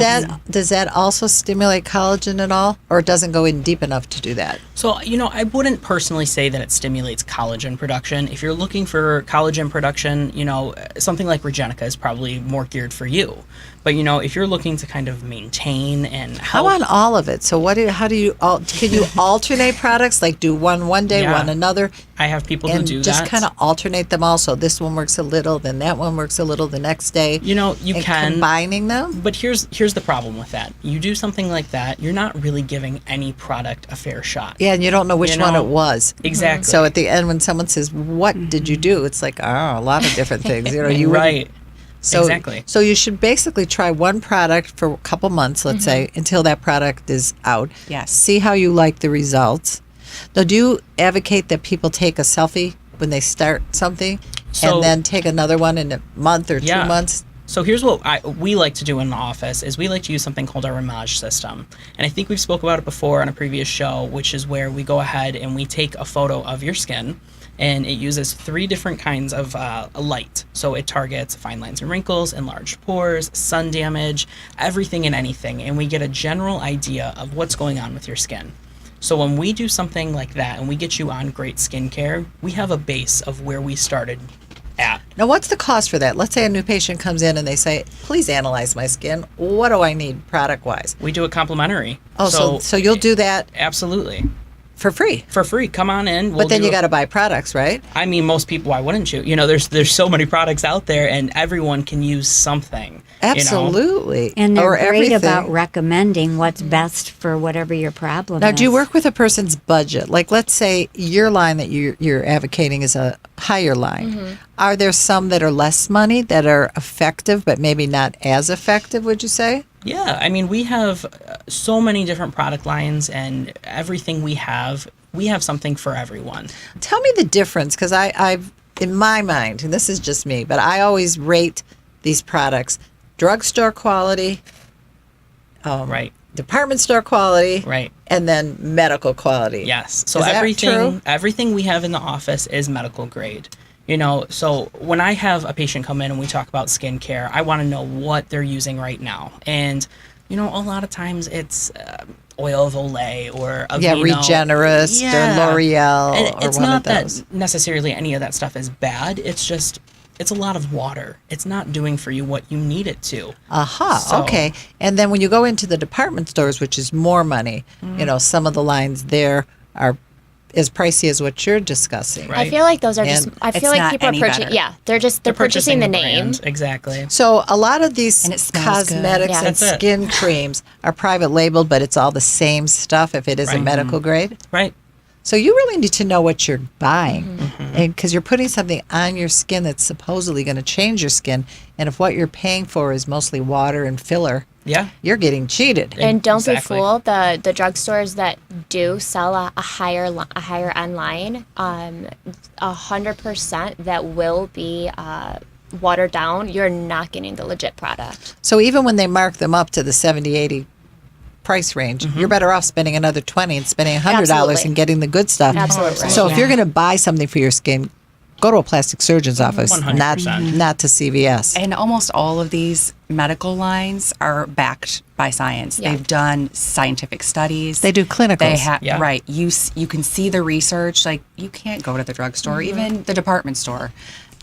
does that also stimulate collagen at all? Or it doesn't go in deep enough to do that? So, you know, I wouldn't personally say that it stimulates collagen production. If you're looking for collagen production, you know, something like Regenica is probably more geared for you. But, you know, if you're looking to kind of maintain and I help. want all of it. So can you alternate products? Like do one day, Yeah. one another? I have people who and do just that. kind of alternate them all. So this one works a little, then that one works a little the next day. You know, you and can combining them. But here's the problem with that. You do something like that, you're not really giving any product a fair shot. Yeah, and you don't know which one it was. Exactly. So at the end, when someone says, "What did you do?" It's like, oh, a lot of different things. You know, you right. So, exactly. So you should basically try one product for a couple months, let's say, until that product is out. Yes. See how you like the results. Now, do you advocate that people take a selfie when they start something and then take another one in a month or 2 months? So here's what we like to do in the office is we like to use something called our Ramage system. And I think we've spoke about it before on a previous show, which is where we go ahead and we take a photo of your skin, and it uses 3 different kinds of light. So it targets fine lines and wrinkles, enlarged pores, sun damage, everything and anything. And we get a general idea of what's going on with your skin. So when we do something like that and we get you on great skincare, we have a base of where we started at. Now, what's the cost for that? Let's say a new patient comes in and they say, please analyze my skin. What do I need product-wise? We do it complimentary. Oh, so you'll do that? Absolutely. For free? For free. Come on in. But then you got to buy products, right? I mean, most people, why wouldn't you? You know, there's so many products out there, and everyone can use something. Absolutely. You know? And they're or great everything. about recommending what's best for whatever your problem Now, is. do you work with a person's budget? Like, let's say your line that you're advocating is a higher line. Are there some that are less money that are effective, but maybe not as effective, would you say? Yeah, I mean, we have so many different product lines, and everything we have something for everyone. Tell me the difference, because I've, in my mind, and this is just me, but I always rate these products drugstore quality, right, department store quality, right, and then medical quality. Yes. So is that true? everything we have in the office is medical grade. You know, so when I have a patient come in and we talk about skincare, I want to know what they're using right now. And, you know, a lot of times it's oil of Olay or Aveeno. Regenerist or L'Oreal and or it's one not of those. that necessarily any of that stuff is bad. It's just, it's a lot of water. It's not doing for you what you need it to. So- Okay. And then when you go into the department stores, which is more money, you know, some of the lines there are as pricey as what you're discussing. I feel like those are just. And I feel like people are purchasing. Yeah, they're purchasing the name. brand. Exactly. So a lot of these And it smells good. cosmetics Yeah. and That's it. skin creams are private labeled, but it's all the same stuff if it isn't Right. medical grade. Right. So you really need to know what you're buying, Mm-hmm. and because you're putting something on your skin that's supposedly going to change your skin, and if what you're paying for is mostly water and filler, Yeah. you're getting cheated. And don't Exactly. be fooled. The drugstores that do sell a higher end line, 100% that will be watered down. You're not getting the legit product. So even when they mark them up to the 70, 80 price range, you're better off spending another $20 and spending $100 Absolutely. and getting the good stuff. Absolutely. So if you're going to buy something for your skin, go to a plastic surgeon's office, 100%. not to CVS. And almost all of these medical lines are backed by science. Yeah. They've done scientific studies. They do clinicals. They have Yeah. right. You can see the research. Like you can't go to the drugstore, even the department store,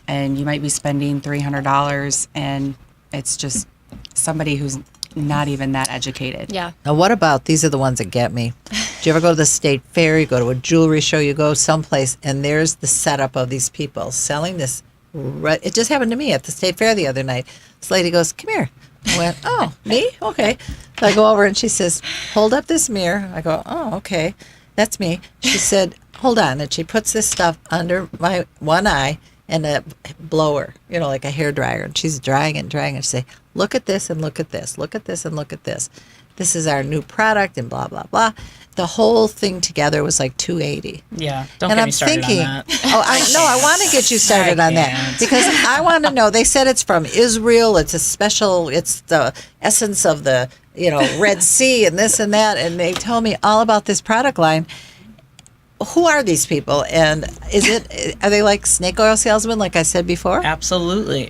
and you might be spending $300, and it's just somebody who's not even that educated. Yeah. Now, what about, these are the ones that get me. Do you ever go to the state fair, you go to a jewelry show, you go someplace, and there's the setup of these people selling this. It just happened to me at the state fair the other night. This lady goes, come here. I went, oh, me? Okay. So I go over and she says, hold up this mirror. I go, oh, okay. That's me. She said, hold on. And she puts this stuff under my one eye and a blower, you know, like a hair dryer. And she's drying it and drying it. She say, look at this and look at this. Look at this and look at this. This is our new product and blah, blah, blah. The whole thing together was like $280. Yeah. Don't And get I'm me started thinking, on that. I want to get you started on that can't. because I want to know. They said it's from Israel. It's a special. It's the essence of the Red Sea and this and that. And they told me all about this product line. Who are these people? And are they like snake oil salesmen, like I said before? Absolutely.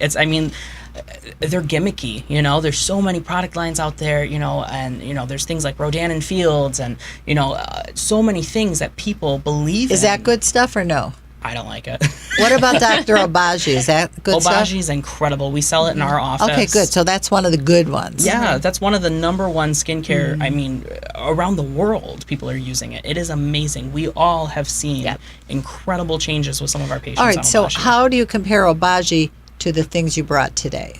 They're gimmicky, there's so many product lines out there, and there's things like Rodan and Fields and so many things that people believe Is in. that good stuff or no? I don't like it. What about Dr. Obagi? Is that good stuff? Obagi is incredible. We sell it in our office. Okay, good. So that's one of the good ones. Yeah, that's one of the number one skincare. I mean, around the world, people are using it. It is amazing. We all have seen incredible changes with some of our patients. All right, on so Obagi. how do you compare Obagi to the things you brought today?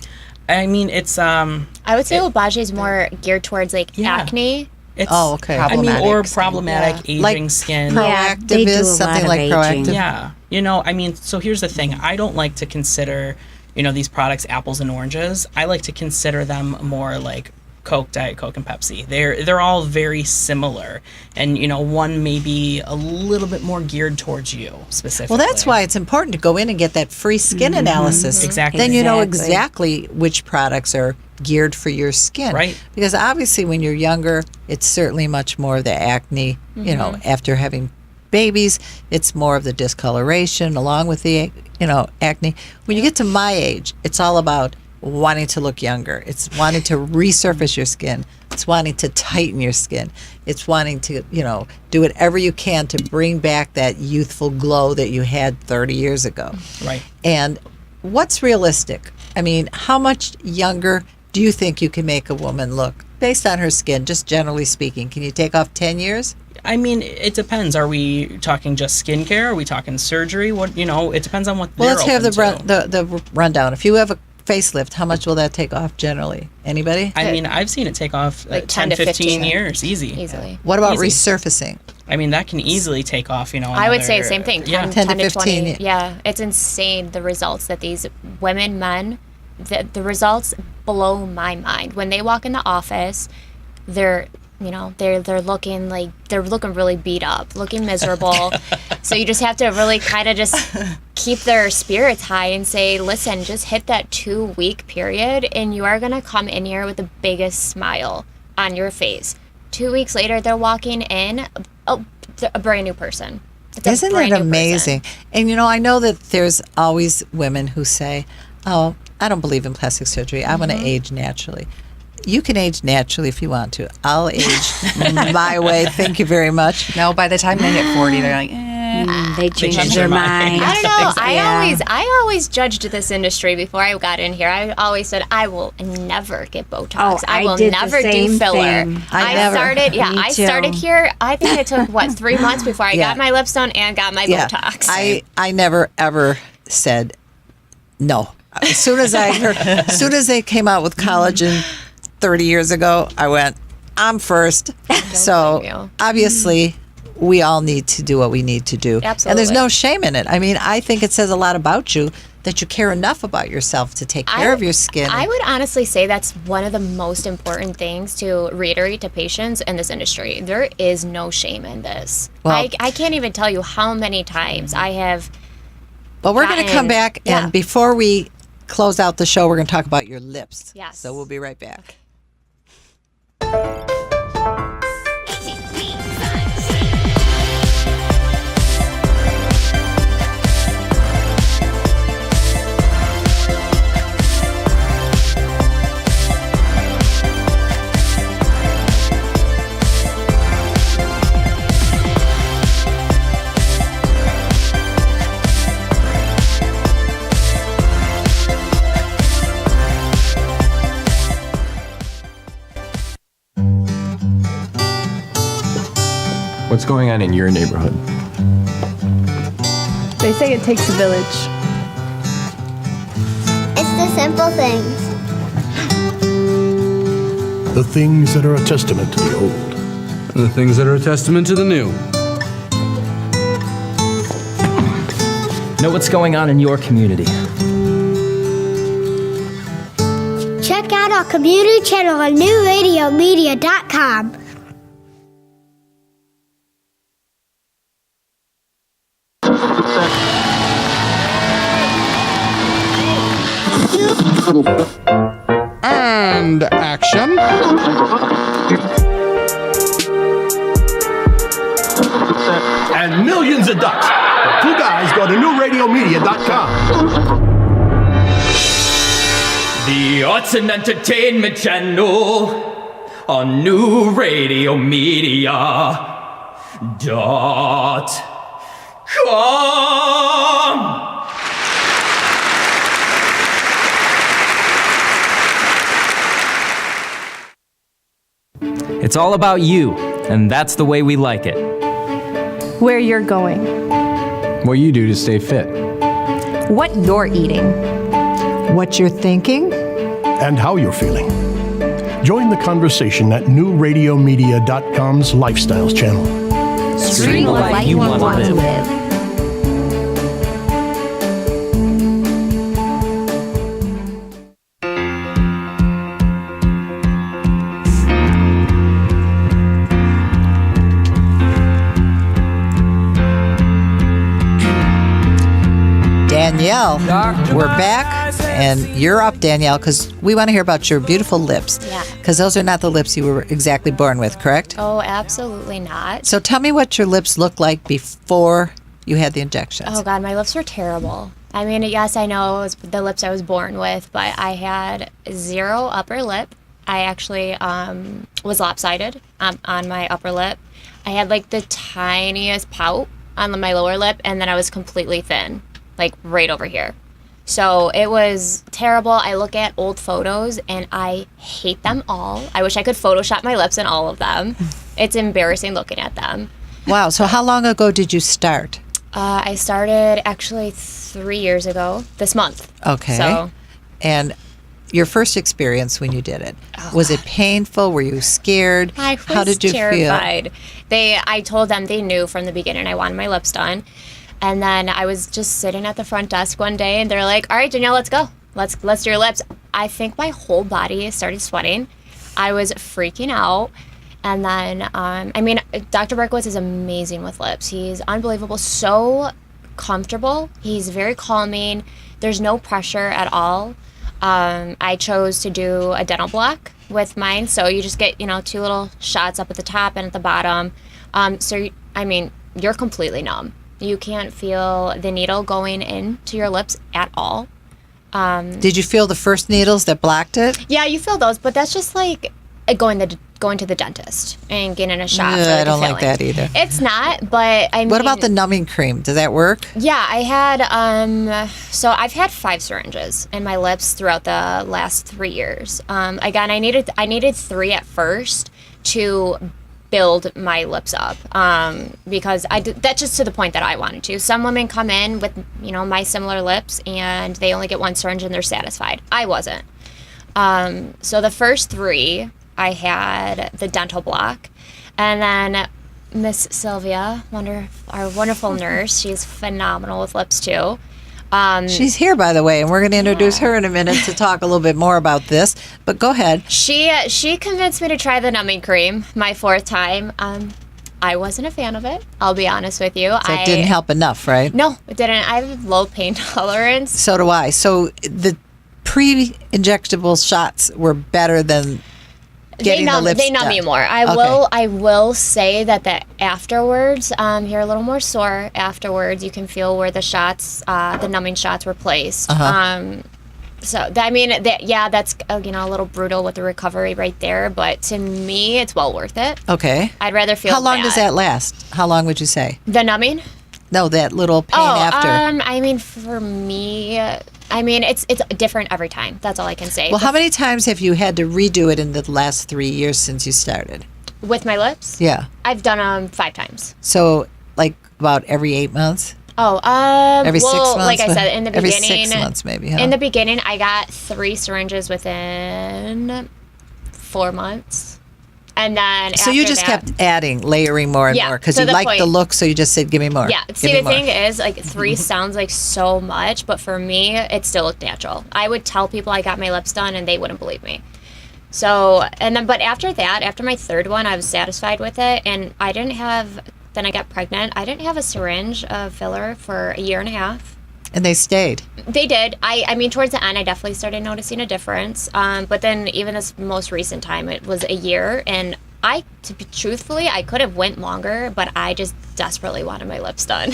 I mean, it's I would say Obagi is more geared towards like acne. It's, okay. I mean, or Problematic problematic skin. aging Like skin. proactive they do is a something lot of like aging. Proactive? Yeah. You know, I mean, so here's the thing. I don't like to consider, these products apples and oranges. I like to consider them more like Coke, Diet Coke, and Pepsi. They're all very similar. And, one may be a little bit more geared towards you specifically. Well, that's why it's important to go in and get that free skin analysis. Exactly. Then you know exactly which products are geared for your skin. Right. Because obviously when you're younger, it's certainly much more of the acne, after having babies, it's more of the discoloration along with the, acne. When you get to my age, it's all about wanting to look younger. It's wanting to resurface your skin. It's wanting to tighten your skin. It's wanting to, do whatever you can to bring back that youthful glow that you had 30 years ago. Right. And what's realistic? I mean, how much younger do you think you can make a woman look based on her skin, just generally speaking? Can you take off 10 years? I mean, it depends. Are we talking just skincare? Are we talking surgery? What, it depends on what Well, they're let's have open to. the rundown. If you have a facelift, how much will that take off generally? Anybody? I mean, I've seen it take off Like 10 10 to to 15 15 years. Easily. What about Easy. resurfacing? I mean, that can easily take off, I would say the same thing. 10 10 to to 15. 20. Yeah, it's insane the results that these women, men, the results blow my mind. When they walk in the office, they're looking like they're looking really beat up, looking miserable. So you just have to really kind of just keep their spirits high and say, listen, just hit that 2-week period and you are going to come in here with the biggest smile on your face. 2 weeks later, they're walking in a brand new person. Isn't it amazing? And I know that there's always women who say, oh, I don't believe in plastic surgery. I want to age naturally. You can age naturally if you want to. I'll age my way. Thank you very much. No, by the time they hit 40, they're like, they change their mind. I don't know. I always judged this industry before I got in here. I always said I will never get Botox. Oh, I will did never the do same filler. thing. I started here. I think it took 3 months before I got my lips done and got my Botox. I never ever said no. As soon as they came out with collagen 30 years ago, I went, I'm first. So obviously we all need to do what we need to do. Absolutely. And there's no shame in it. I mean, I think it says a lot about you that you care enough about yourself to take care of your skin. I would honestly say that's one of the most important things to reiterate to patients in this industry. There is no shame in this. Well, I can't even tell you how many times I have. But we're going to come back, and before we close out the show, we're going to talk about your lips. Yes. So we'll be right back. What's going on in your neighborhood? They say it takes a village. It's the simple things. The things that are a testament to the old. And the things that are a testament to the new. Know what's going on in your community. Check out our community channel on newradiomedia.com. And action. And millions of ducks. The two guys go to newradiomedia.com. The Arts and Entertainment Channel on New Radio Media Come! It's all about you, and that's the way we like it. Where you're going. What you do to stay fit. What you're eating. What you're thinking. And how you're feeling. Join the conversation at newradiomedia.com's Lifestyles channel. Stream the life you want to live. Danielle, we're back, and you're up, Danielle, because we want to hear about your beautiful lips. Yeah. Because those are not the lips you were exactly born with, correct? Oh, absolutely not. So tell me what your lips looked like before you had the injections. Oh, God, my lips were terrible. I mean, yes, I know it was the lips I was born with, but I had 0 upper lip. I actually was lopsided on my upper lip. I had, like, the tiniest pout on my lower lip, and then I was completely thin, like, right over here. So it was terrible. I look at old photos, and I hate them all. I wish I could Photoshop my lips in all of them. It's embarrassing looking at them. Wow. So how long ago did you start? I started actually 3 years ago this month. Okay. So, and your first experience when you did it, was it painful? Were you scared? I was How did you terrified. I told them they knew from the beginning I wanted my lips done. And then I was just sitting at the front desk one day, and they're like, all right, Danielle, let's go. Let's do your lips. I think my whole body started sweating. I was freaking out. And then, I mean, Dr. Berkowitz is amazing with lips. He's unbelievable, so comfortable. He's very calming. There's no pressure at all. I chose to do a dental block with mine. So you just get, 2 little shots up at the top and at the bottom. You're completely numb. You can't feel the needle going into your lips at all. Did you feel the first needles that blocked it? Yeah, you feel those, but that's just like going to the dentist and getting a shot. For, I don't like that either. It's not, but I mean. What about the numbing cream? Does that work? Yeah, I had. So I've had 5 syringes in my lips throughout the last 3 years. Again, I needed 3 at first to build my lips up because that's just to the point that I wanted to. Some women come in with my similar lips and they only get 1 syringe and they're satisfied. I wasn't. So the first 3 I had the dental block, and then Miss Sylvia, our wonderful nurse, she's phenomenal with lips too. She's here, by the way, and we're going to introduce her in a minute to talk a little bit more about this. But go ahead. She convinced me to try the numbing cream my 4th time. I wasn't a fan of it. I'll be honest with you. So it didn't help enough, right? No, it didn't. I have low pain tolerance. So do I. So the pre-injectable shots were better than getting the lips They numb done. you more. I will say that afterwards, you're a little more sore afterwards. You can feel where the shots, the numbing shots were placed. That's a little brutal with the recovery right there. But to me, it's well worth it. Okay. I'd rather feel. How long does that last? How long would you say? The numbing? No, that little pain after. For me, it's different every time. That's all I can say. Well, how many times have you had to redo it in the last 3 years since you started? With my lips? Yeah. I've done them 5 times. So, like about every 8 months? Every 6 months? Like I said, in the every beginning. 6 months, maybe, huh? In the beginning, I got 3 syringes within 4 months. And then so you just kept adding, layering more and more because you liked the look, so you just said, give me more. Yeah. See, the thing is, like, 3 sounds like so much, but for me, it still looked natural. I would tell people I got my lips done, and they wouldn't believe me. So, but after that, after my 3rd one, I was satisfied with it, and then I got pregnant. I didn't have a syringe of filler for a year and a half. And they stayed. They did. I mean, towards the end, I definitely started noticing a difference. But then even this most recent time, it was a year. And truthfully, I could have went longer, but I just desperately wanted my lips done.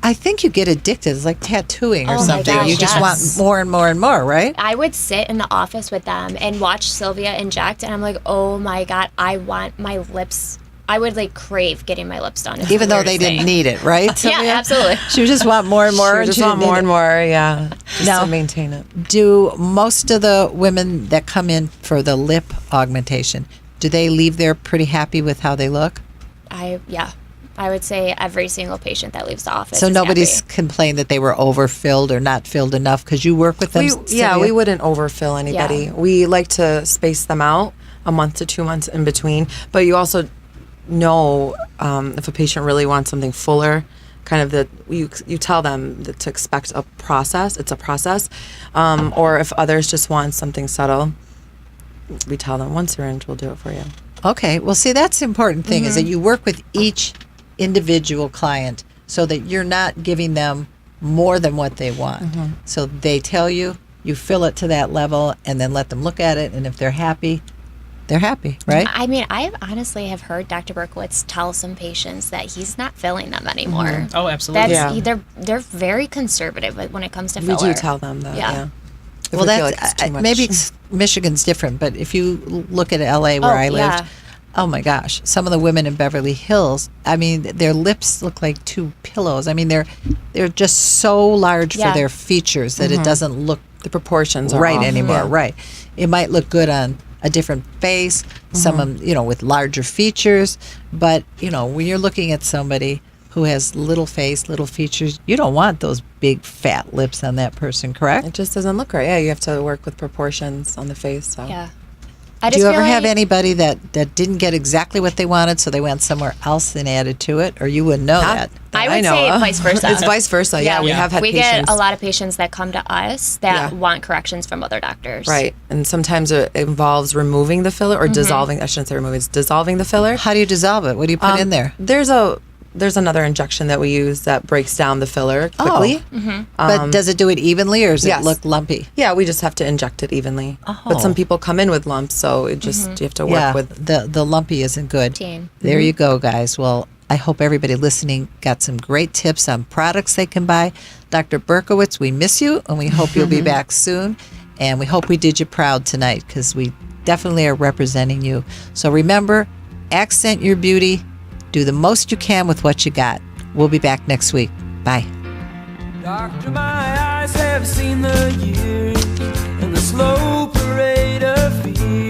I think you get addicted. It's like tattooing or something. Gosh, you just want more and more and more, right? I would sit in the office with them and watch Sylvia inject, and I'm like, oh my God, I want my lips I would like crave getting my lips done. Even though they didn't need it, right? Yeah, Sylvia? absolutely. She would just want more and more. She and just she want didn't more need and it. more, yeah, just Now, to maintain it. Do most of the women that come in for the lip augmentation, do they leave there pretty happy with how they look? I would say every single patient that leaves the office. So is nobody's happy. complained that they were overfilled or not filled enough because you work with them. Sylvia? We wouldn't overfill anybody. Yeah. We like to space them out a month to 2 months in between. But you also know if a patient really wants something fuller, kind of you tell them to expect a process. It's a process. Or if others just want something subtle, we tell them one syringe will do it for you. Okay. Well, see, that's the important thing is that you work with each individual client so that you're not giving them more than what they want. So they tell you, you fill it to that level, and then let them look at it, and if they're happy, right? I mean, I honestly have heard Dr. Berkowitz tell some patients that he's not filling them anymore. Oh, absolutely. They're very conservative when it comes to We filler. do tell them that, yeah. If Well, we feel that's like it's too much. maybe Michigan's different, but if you look at LA where I lived, oh my gosh, some of the women in Beverly Hills, I mean, their lips look like two pillows. I mean, they're just so large for their features that it doesn't look the proportions are right off. anymore. Yeah. Right, it might look good on a different face, some of them, with larger features, but when you're looking at somebody who has little face, little features, you don't want those big fat lips on that person, correct? It just doesn't look right. Yeah, you have to work with proportions on the face. So. Yeah. Do you ever have anybody that didn't get exactly what they wanted, so they went somewhere else and added to it, or you wouldn't know that? I would say vice versa. It's vice versa. Yeah, we have had we patients. get a lot of patients that come to us that want corrections from other doctors. Right, and sometimes it involves removing the filler or dissolving. I shouldn't say removing. It's dissolving the filler. How do you dissolve it? What do you put in there? There's another injection that we use that breaks down the filler quickly. But does it do it evenly, or does yes. it look lumpy? Yeah, we just have to inject it evenly. But some people come in with lumps, so it just you have to work with. The lumpy isn't good. There you go, guys. Well, I hope everybody listening got some great tips on products they can buy. Dr. Berkowitz, we miss you, and we hope you'll be back soon. And we hope we did you proud tonight, because we definitely are representing you. So remember, accent your beauty. Do the most you can with what you got. We'll be back next week. Bye. Doctor, my eyes have seen the years and the slow parade of fear.